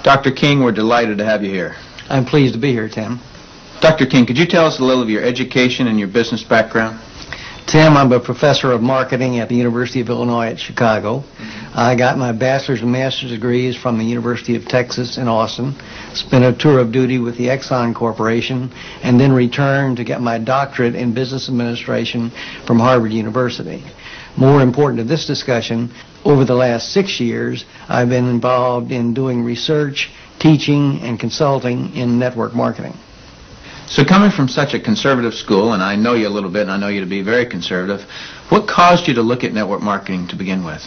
Dr. King, we're delighted to have you here. I'm pleased to be here, Tim. Dr. King, could you tell us a little of your education and your business background? Tim, I'm a professor of marketing at the University of Illinois at Chicago. I got my bachelor's and master's degrees from the University of Texas in Austin, spent a tour of duty with the Exxon Corporation, and then returned to get my doctorate in business administration from Harvard University. More important to this discussion, over the last 6 years, I've been involved in doing research, teaching, and consulting in network marketing. So coming from such a conservative school, and I know you a little bit, and I know you to be very conservative, what caused you to look at network marketing to begin with?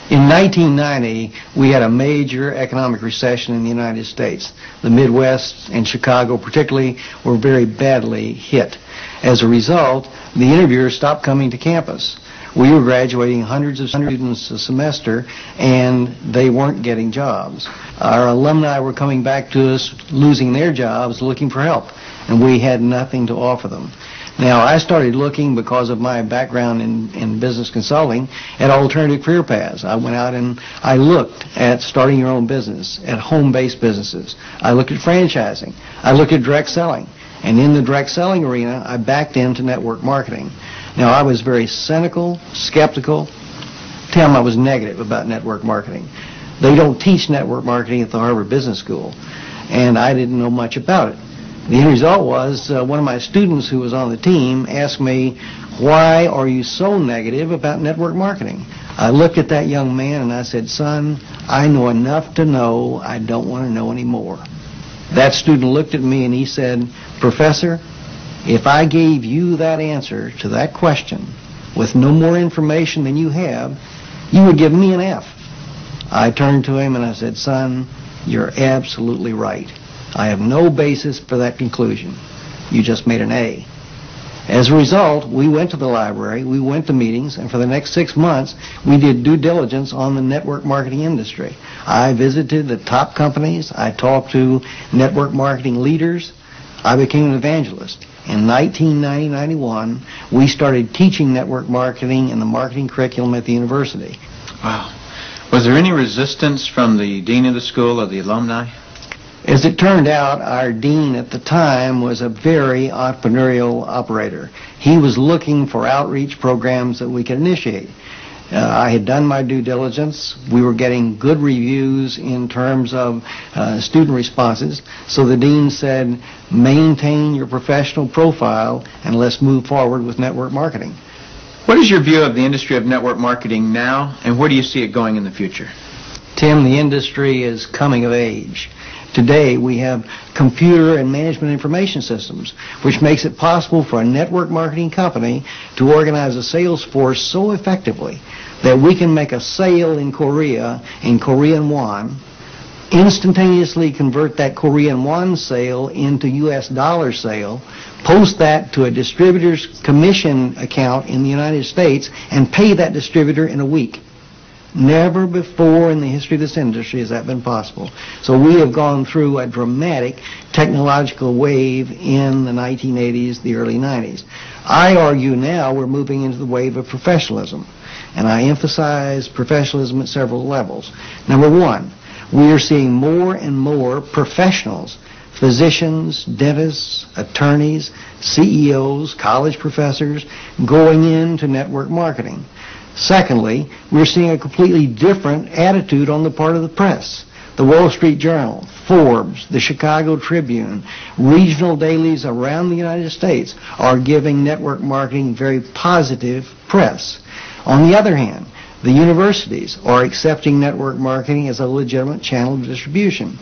In 1990, we had a major economic recession in the United States. The Midwest and Chicago particularly were very badly hit. As a result, the interviewers stopped coming to campus. We were graduating hundreds of students a semester, and they weren't getting jobs. Our alumni were coming back to us, losing their jobs, looking for help, and we had nothing to offer them. Now, I started looking, because of my background in business consulting, at alternative career paths. I went out and I looked at starting your own business, at home-based businesses. I looked at franchising. I looked at direct selling. And in the direct selling arena, I backed into network marketing. Now, I was very cynical, skeptical. Tim, I was negative about network marketing. They don't teach network marketing at the Harvard Business School, and I didn't know much about it. The end result was one of my students who was on the team asked me, "Why are you so negative about network marketing?" I looked at that young man and I said, "Son, I know enough to know I don't want to know any more." That student looked at me and he said, "Professor, if I gave you that answer to that question with no more information than you have, you would give me an F." I turned to him and I said, "Son, you're absolutely right. I have no basis for that conclusion. You just made an A." As a result, we went to the library, we went to meetings, and for the next 6 months, we did due diligence on the network marketing industry. I visited the top companies. I talked to network marketing leaders. I became an evangelist. In 1990-91, we started teaching network marketing in the marketing curriculum at the university. Wow. Was there any resistance from the dean of the school or the alumni? As it turned out, our dean at the time was a very entrepreneurial operator. He was looking for outreach programs that we could initiate. I had done my due diligence. We were getting good reviews in terms of student responses. So the dean said, "Maintain your professional profile and let's move forward with network marketing." What is your view of the industry of network marketing now, and where do you see it going in the future? Tim, the industry is coming of age. Today, we have computer and management information systems, which makes it possible for a network marketing company to organize a sales force so effectively that we can make a sale in Korea in Korean won, instantaneously convert that Korean won sale into U.S. dollar sale, post that to a distributor's commission account in the United States, and pay that distributor in a week. Never before in the history of this industry has that been possible. So we have gone through a dramatic technological wave in the 1980s, the early 90s. I argue now we're moving into the wave of professionalism, and I emphasize professionalism at several levels. Number one, we are seeing more and more professionals, physicians, dentists, attorneys, CEOs, college professors, going into network marketing. Secondly, we're seeing a completely different attitude on the part of the press. The Wall Street Journal, Forbes, the Chicago Tribune, regional dailies around the United States are giving network marketing very positive press. On the other hand, the universities are accepting network marketing as a legitimate channel of distribution.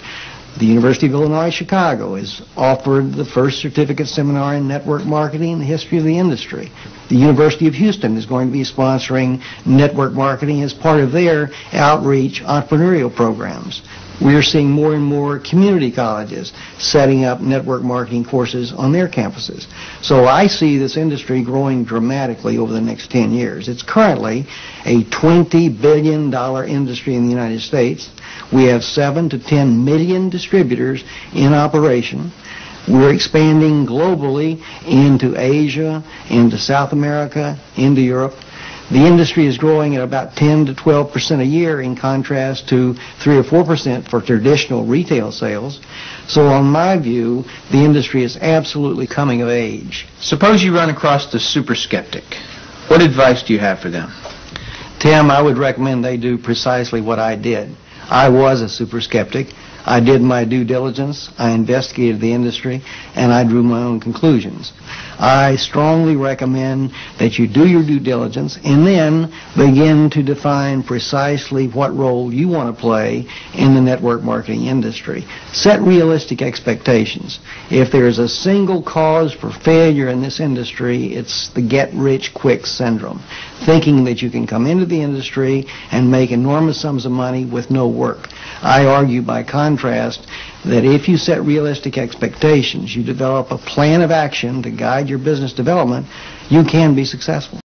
The University of Illinois Chicago has offered the first certificate seminar in network marketing in the history of the industry. The University of Houston is going to be sponsoring network marketing as part of their outreach entrepreneurial programs. We are seeing more and more community colleges setting up network marketing courses on their campuses. So I see this industry growing dramatically over the next 10 years. It's currently a $20 billion industry in the United States. We have 7 to 10 million distributors in operation. We're expanding globally into Asia, into South America, into Europe. The industry is growing at about 10 to 12% a year in contrast to 3 or 4% for traditional retail sales. So on my view, the industry is absolutely coming of age. Suppose you run across the super skeptic. What advice do you have for them? Tim, I would recommend they do precisely what I did. I was a super skeptic. I did my due diligence, I investigated the industry, and I drew my own conclusions. I strongly recommend that you do your due diligence and then begin to define precisely what role you want to play in the network marketing industry. Set realistic expectations. If there's a single cause for failure in this industry, it's the get-rich-quick syndrome. Thinking that you can come into the industry and make enormous sums of money with no work. I argue by contrast that if you set realistic expectations, you develop a plan of action to guide your business development, you can be successful.